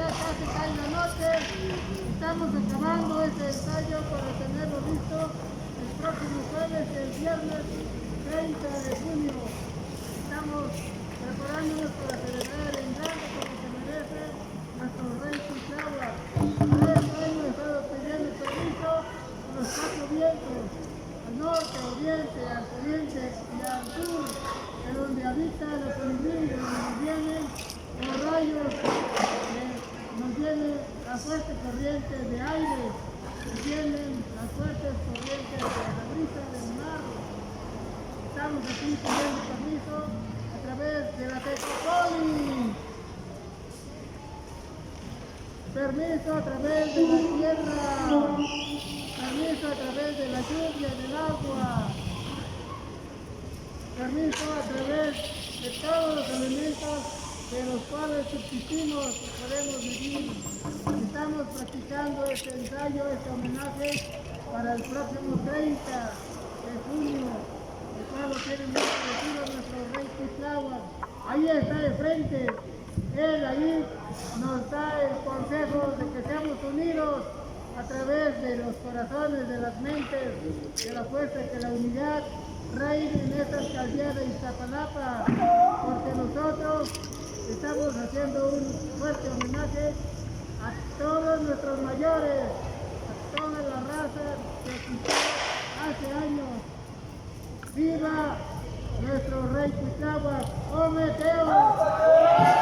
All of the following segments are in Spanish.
casi cae la noche. Estamos acabando este ensayo para tenerlo listo el próximo jueves, el viernes 30 de junio. Estamos preparándonos para celebrar en grande como se merece nuestro rey Cuitlahua. Para eso hemos estado pidiendo permiso a los cuatro vientos, al norte, al oriente, al poniente y al sur, de donde habita la colibrí, de donde nos vienen los rayos, nos vienen las fuertes corrientes de aire, nos vienen las fuertes corrientes de la brisa del mar. Estamos aquí pidiendo permiso a través de la Tecopoli, permiso a través de la tierra, permiso a través de la lluvia, del agua, permiso a través de todos los elementos de los cuales subsistimos y podemos vivir. Estamos practicando este ensayo, este homenaje para el próximo 30 de junio, el cual lo tiene muy parecido a nuestro rey Cuitlahua. Ahí está de frente, él ahí nos da el consejo de que seamos unidos a través de los corazones, de las mentes, de la fuerza, que la unidad reine en esta alcaldía de Iztapalapa, porque nosotros estamos haciendo un fuerte homenaje a todos nuestros mayores, a toda la raza que existió hace años. ¡Viva nuestro rey Cuitlahua! ¡Ometeo!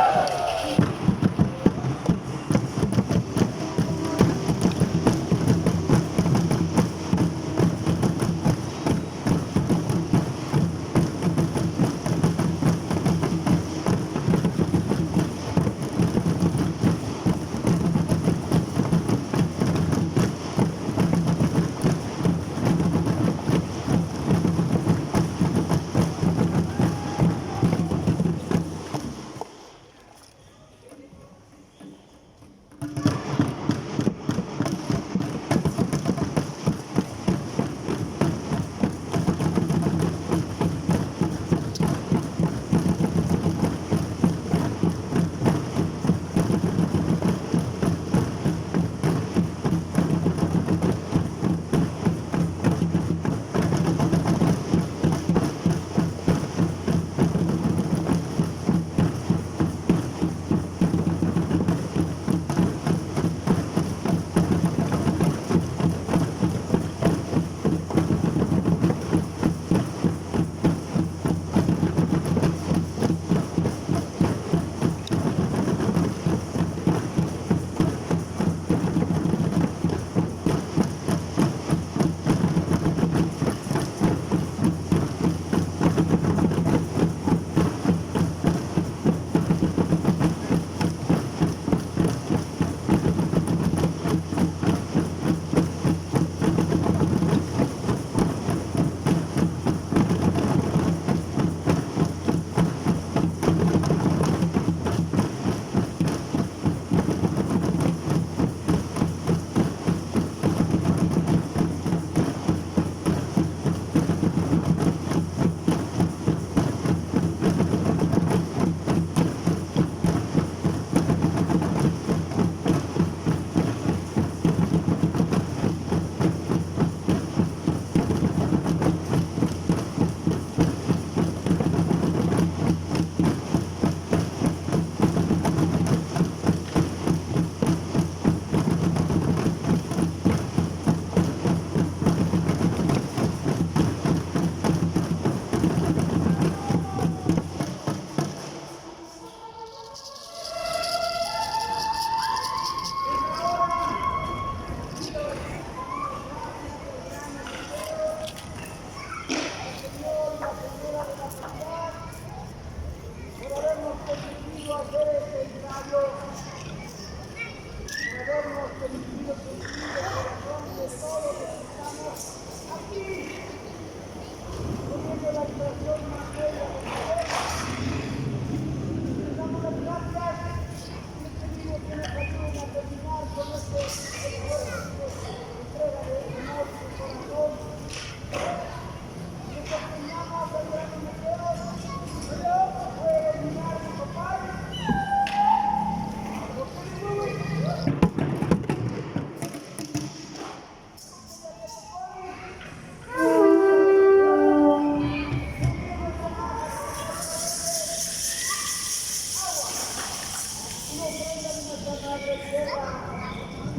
una ofrenda de nuestra madre tierra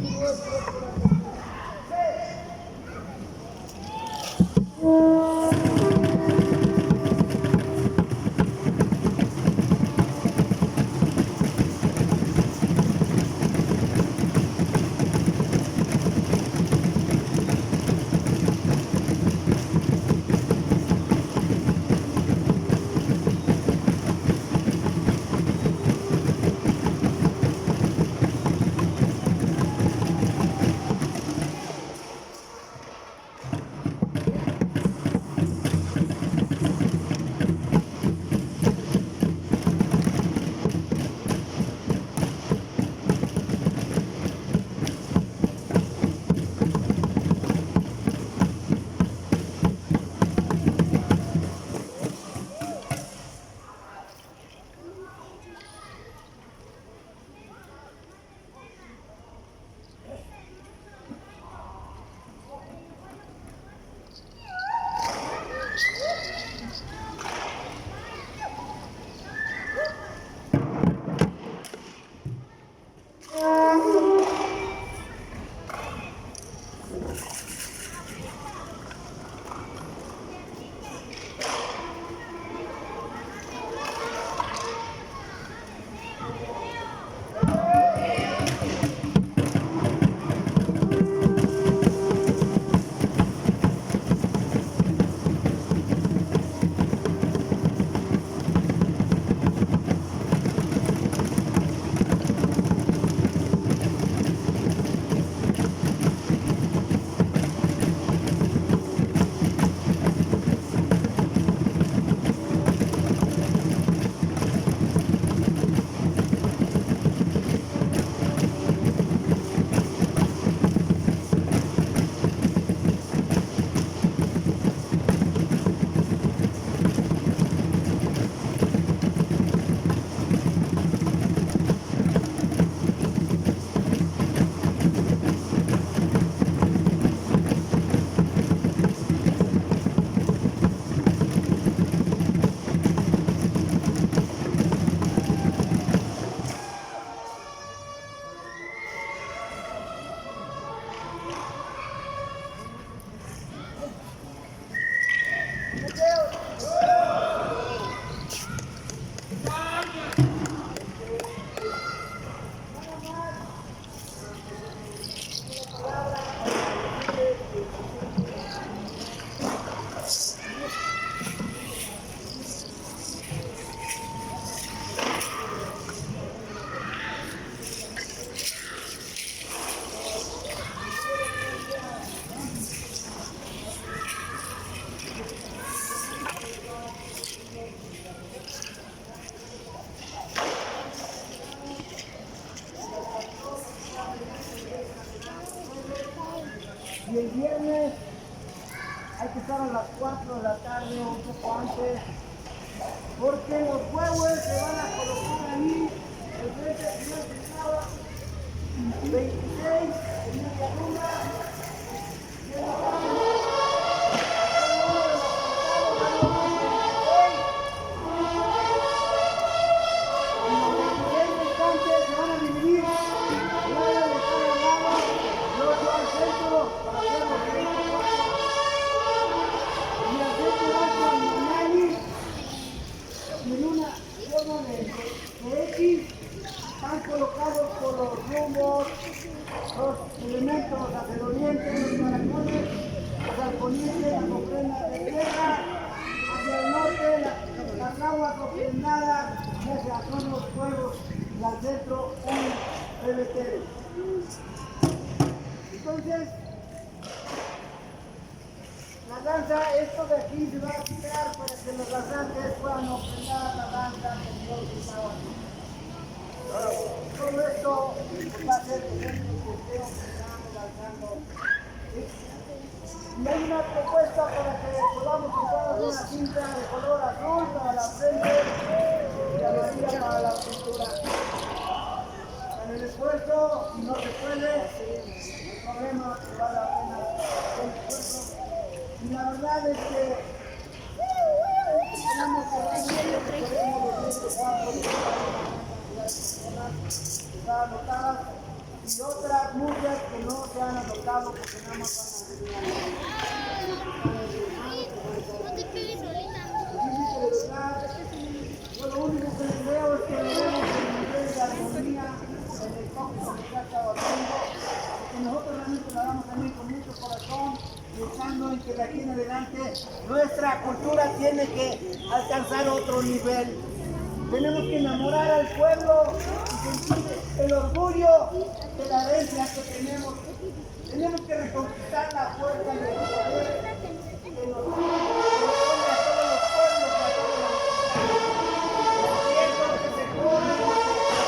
y nuestro corazón. Y el viernes hay que estar a las 4 de la tarde o un poco antes, porque los huevos se van a colocar ahí, el frente del señor Gustavo, 26, en media luna, y en la tarde, se van a dividir, luego de cada lado, luego al centro, para hacerlo bien. Y al centro va con Manali, y en una forma de X, están colocados por los rumbos, los elementos hacia el oriente, los maracones, hacia el poniente, las ofrendas de tierra, hacia el norte, las aguas ofrendadas, hacia son los pueblos, y al centro un pebetero. Entonces, la danza, esto de aquí se va a quitar para que los danzantes puedan ofrendar la danza que Dios estaba haciendo. Todo esto va a ser el ejemplo que esté ofrendando, danzando. Y hay una propuesta para que podamos usar una cinta de color azul para la frente y amarilla para la cintura. En el esfuerzo, si no se puede, no hay problema, vale la pena el esfuerzo. Y la verdad es que tenemos que hacer lo que podemos decir que anotadas y otras muchas que no se han anotado porque nada más van a venir yo lo único que les veo es que debemos tener la armonía en el tópico que ya estaba haciendo, que nosotros realmente lo hagamos también con mucho corazón, pensando en que de aquí en adelante nuestra cultura tiene que alcanzar otro nivel. Tenemos que enamorar al pueblo y sentir el orgullo de la herencia que tenemos. Tenemos que reconquistar la fuerza y el poder que nos une a todos los pueblos y a todos los gobiernos que se ponen,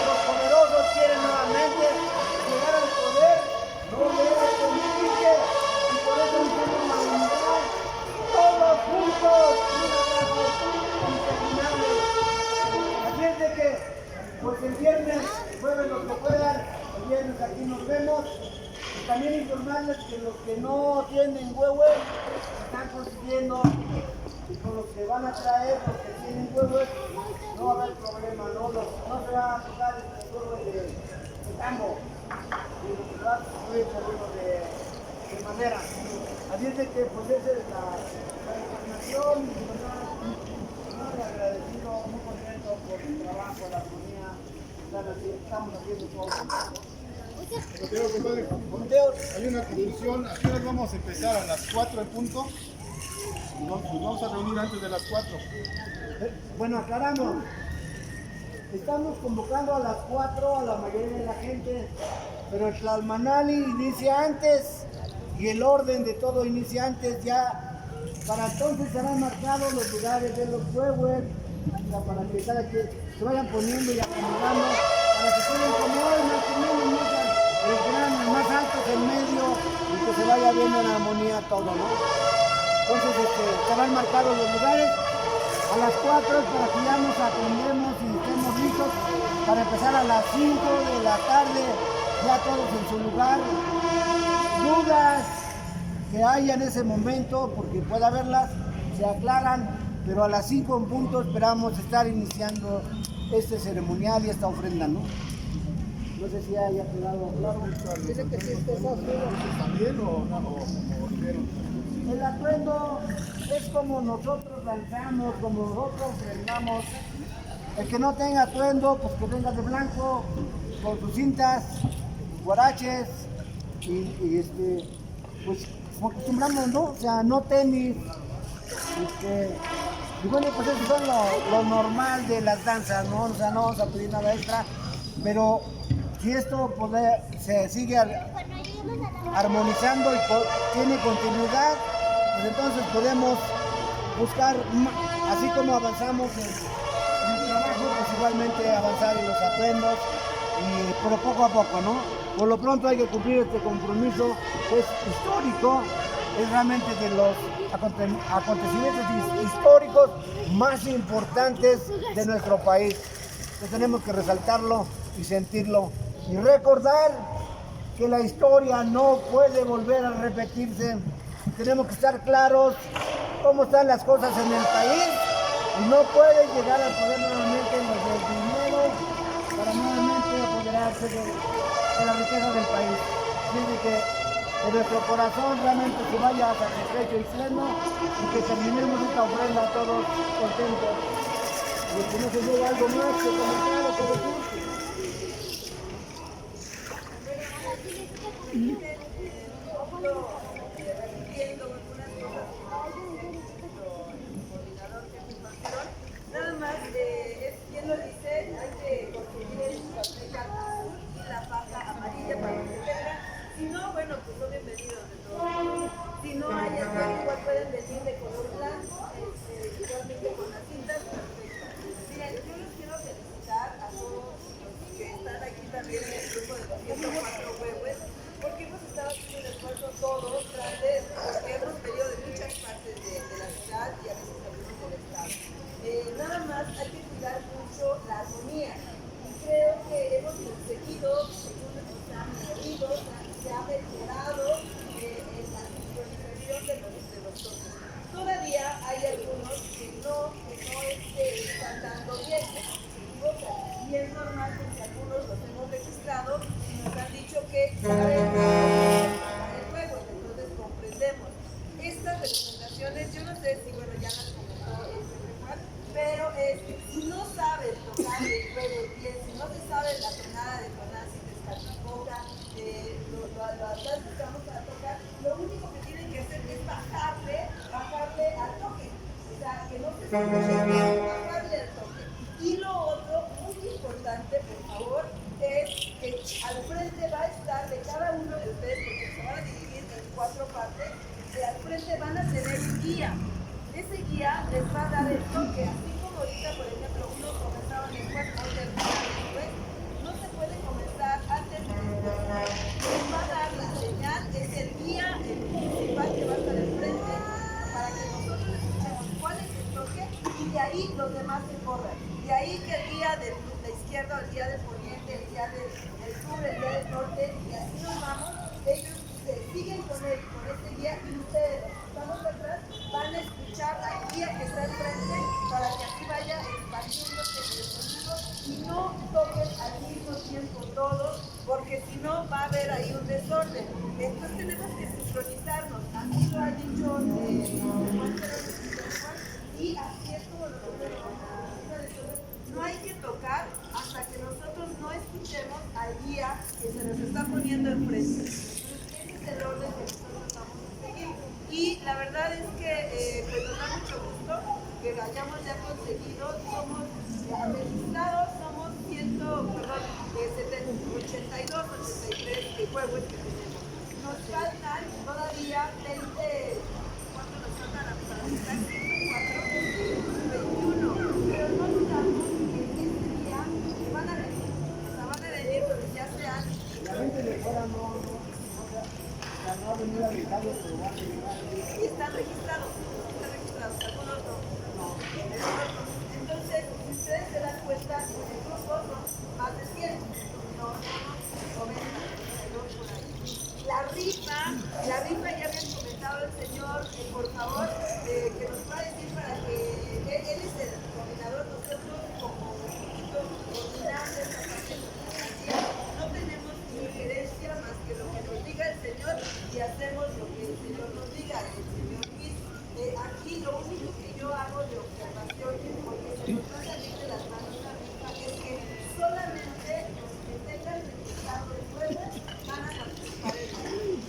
los poderosos quieren nuevamente llegar al poder, no debe permitirse, y por eso hicimos la unidad, todos juntos, un abrazo interminable. Así es de que, pues el viernes, jueves los que puedan, el viernes aquí nos vemos. Y también informarles que los que no tienen huehue están consiguiendo, y con los que van a traer, los que tienen huehue, no va a haber problema, no se va a tocar el huehue de tambo, y lo que va a construir el huehue de madera. Así es de que, pues esa es la información, y muy agradecido, muy contento por el trabajo, la armonía, estamos haciendo todo. Hay una conclusión, aquí nos vamos a empezar a las 4 en punto y nos vamos a reunir antes de las 4. Bueno, aclaramos, estamos convocando a las 4 a la mayoría de la gente, pero el Tlalmanali inicia antes y el orden de todo inicia antes. Ya para entonces serán marcados los lugares de los huevos, para que cada quien se vayan poniendo y acomodando, para que puedan comer más o menos, el gran, más alto que el medio, y que se vaya viendo en armonía todo, ¿no? Entonces estarán marcados los lugares a las 4 para que ya nos atendemos y estemos listos para empezar a las 5 de la tarde, ya todos en su lugar. Dudas que haya en ese momento, porque puede haberlas, se aclaran, pero a las 5 en punto esperamos estar iniciando este ceremonial y esta ofrenda, ¿no? No sé si haya quedado claro. Dice que sí, ¿También o dijeron? el atuendo es como nosotros danzamos, como nosotros ofrendamos. El que no tenga atuendo, pues que venga de blanco, con sus cintas, guaraches, y pues como acostumbramos, ¿no? O sea, no tenis. Y bueno, pues eso son lo normal de las danzas, ¿no? O sea, no vamos a pedir nada extra, pero si esto se sigue armonizando y tiene continuidad, pues entonces podemos buscar, así como avanzamos en el trabajo, pues igualmente avanzar en los atuendos, pero poco a poco, ¿no? Por lo pronto hay que cumplir este compromiso, que es histórico, es realmente de los acontecimientos históricos más importantes de nuestro país. Entonces tenemos que resaltarlo y sentirlo y recordar que la historia no puede volver a repetirse. Tenemos que estar claros cómo están las cosas en el país y no puede llegar al poder nuevamente los del dinero para nuevamente apoderarse de la riqueza del país. Así que nuestro corazón realmente se vaya satisfecho y pleno y que terminemos esta ofrenda todos contentos. Y que no se llegue algo más que comentar o que decir. Nada más, es quien lo dice, hay que conseguir el papel azul y la faja amarilla para que tenga. Si no, bueno, pues son bienvenidos de todos. Si no hay igual pueden venir de color blanco, igualmente con las cintas. Miren, yo les quiero felicitar a todos los que están aquí también en el grupo de 204 huevos, porque hemos estado haciendo un esfuerzo todos grandes, porque hemos venido de muchas partes de la ciudad y a veces algunos del estado. Nada más hay que cuidar mucho la armonía. Y creo que hemos conseguido, según nos han oído, se ha mejorado en la sincronización de los tonos. Todavía hay algunos que no están dando bien. Y es normal que algunos los hemos registrado. registrado y nos han dicho que saben el juego, entonces comprendemos. Estas recomendaciones, yo no sé si, bueno, ya las comentó el Juan, pero si no sabes tocar el juego bien, si no te sabes la tonada de Jonás y te escatifoca, las que vamos a tocar, lo único que tienen que hacer es bajarle al toque. O sea, que no se bajarle al toque. Y lo otro, muy importante, por favor, es que al frente va a estar de cada uno de ustedes, porque se van a dividir en 4 partes, al frente van a tener un guía. Ese guía les va a dar el toque, así como ahorita, por ejemplo, uno comenzaba en el cuerpo después, no se puede comenzar antes de empezar. Les va a dar la señal, es el guía, el principal que va a estar al frente, para que nosotros escuchemos cuál es el toque y de ahí los demás se corran. De ahí que el guía de la izquierda, el guía del poniente, el guía del sur, el guía del norte, y así nos vamos, ellos siguen con este guía y ustedes, los que estamos atrás, van a escuchar al guía que está enfrente para que así vaya expandiéndose el sonido y no toquen al mismo tiempo todos, porque si no va a haber ahí un desorden. Entonces tenemos que sincronizarnos, así lo ha dicho y así es como nosotros vamos a hacer. No hay que tocar hasta que nosotros no escuchemos al guía que se nos está poniendo enfrente. Ese es el orden que nosotros vamos a seguir. Y la verdad es que pues nos da mucho gusto que hayamos ya conseguido, somos registrados, somos 82, 83 juegos que tenemos. Nos faltan todavía 20, ¿cuánto nos faltan para estar? 21, pero no dudamos que este día van a venir, o sea, van a venir donde ya sean. La gente de fuera no ha venido a avisarles, pero va a llegar. Sí, están registrados, algunos no. Entonces, si ustedes se dan cuenta, en el grupo son más de 100, no, 90, por ahí. La rifa ya me ha comentado el señor, por favor, que nos va a decir para que él es el coordinador, nosotros como equipo coordinamos esta parte. No tenemos injerencia más que lo que nos diga el señor y hacemos lo que el señor nos diga, el señor Luis. Aquí lo único que yo hago de observación, porque se nos va a salir de las manos la rifa, es que solamente los que tengan registrado el juego van a participar en el juego.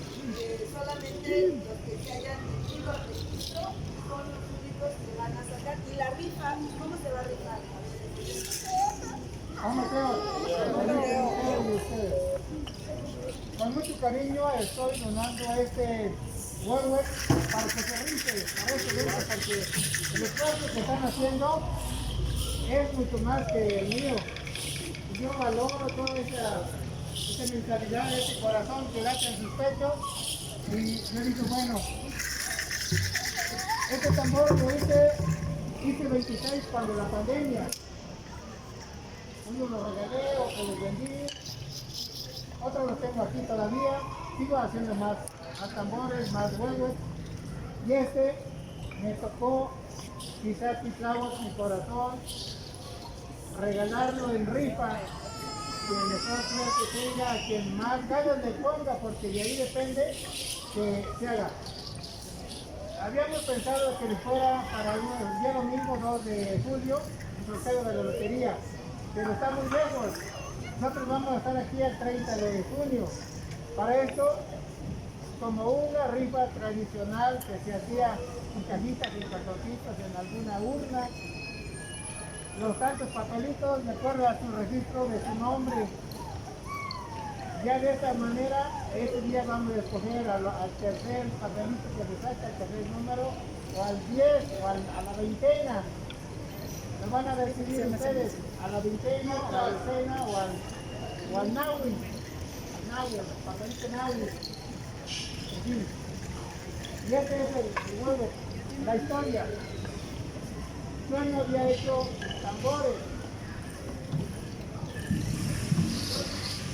Solamente los que se hayan metido al registro son los únicos que van a sacar. Y la rifa, ¿cómo se va a rifar? Con mucho cariño estoy donando este huevo para que se rife, para este grupo, porque el esfuerzo que están haciendo es mucho más que el mío. Yo valoro toda esa mentalidad, ese corazón que late en sus pechos, y yo digo, bueno, este tambor lo hice 26 cuando la pandemia. Uno lo regalé, otro lo vendí, otro lo tengo aquí todavía, sigo haciendo más tambores, más huevos, y este me tocó, quizás clavos mi corazón, regalarlo en rifa, que el esfuerzo que tenga, a quien más ganas le ponga, porque de ahí depende que se haga. Habíamos pensado que fuera para el día domingo 2 de julio, el sorteo de la lotería, pero está muy lejos. Nosotros vamos a estar aquí el 30 de junio. Para esto, como una rifa tradicional que se hacía en cajitas, en cartoncitos, en alguna urna, los tantos papelitos, de acuerdo a su registro de su nombre. Ya de esta manera, este día vamos a escoger al tercer papelito que resalta, el tercer número, o al 10, o a la veintena. Lo van a decidir ustedes, a la veintena, a la decena, o al Naui. El papelito Naui. Así. Y este es el huevo, la historia. Yo no había hecho tambores.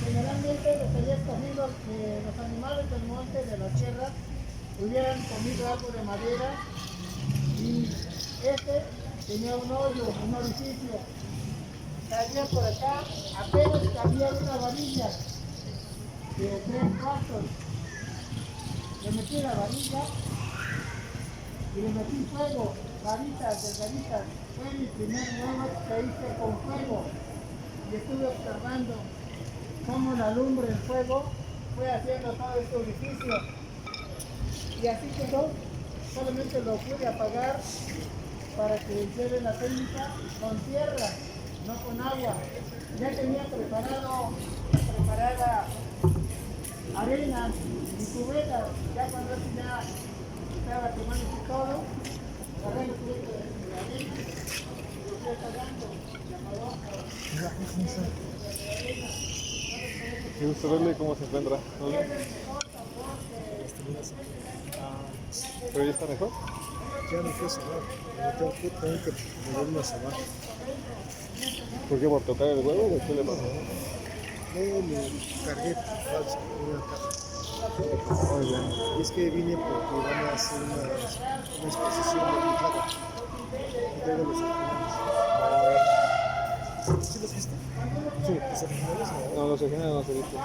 Generalmente los había escogido que los animales del monte, de la tierra, hubieran comido algo de madera, y este tenía un hoyo, un orificio. cabía por acá, apenas cabía una varilla de 3 cuartos. Le metí la varilla y le metí fuego, varitas, delgaditas. Fue mi primer huevo que hice con fuego. Y estuve observando cómo la lumbre, el fuego, fue haciendo todo este orificio. Y así quedó. Solamente lo pude apagar para que lleve la técnica con tierra, no con agua. Ya tenía preparada arena y cubeta. Ya cuando eso ya estaba quemándose todo, agarré el cubeta de la arena y lo fui apagando. Me gusta verle cómo se encuentra. ¿No? ¿Pero ya está mejor? Ya no fue sobar, tengo que volverme a sobar. ¿Por qué? ¿Por tocar el huevo o qué le pasó? No, me cargué falso en una caja. Muy bien. Y es que vine porque van a hacer una exposición de pijada. Y traigo los originales. ¿Sí los viste? Sí. ¿Los originales? No, los originales no se viste.